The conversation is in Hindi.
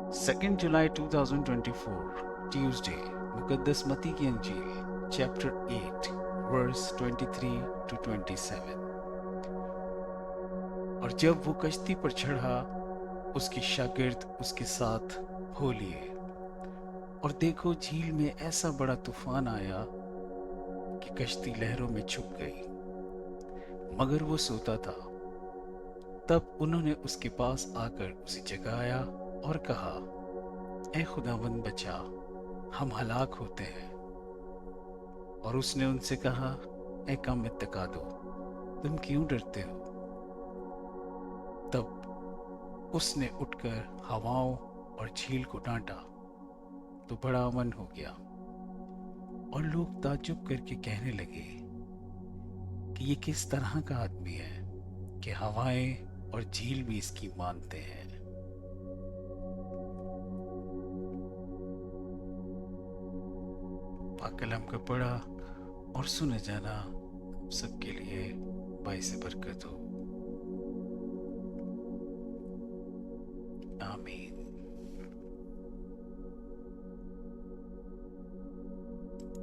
2 जुलाई 2024 ट्यूसडे मुकद्दस मती की अंजील चैप्टर 8 वर्स 23 टू 27। और जब वो कश्ती पर चढ़ा उसके शागिर्द उसके साथ हो लिए। और देखो झील में ऐसा बड़ा तूफान आया कि कश्ती लहरों में छुप गई, मगर वो सोता था। तब उन्होंने उसके पास आकर उसे जगाया और कहा, ए खुदावंद बचा, हम हलाक होते हैं। और उसने उनसे कहा, ए कम इत्तेका दो, तुम क्यों डरते हो? तब उसने उठकर हवाओं और झील को डांटा तो बड़ा अमन हो गया। और लोग ताज्जुब करके कहने लगे कि ये किस तरह का आदमी है कि हवाएं और झील भी इसकी मानते हैं। पाक कलाम का पढ़ा और सुने जाना सबके लिए बाइस बरकत हो।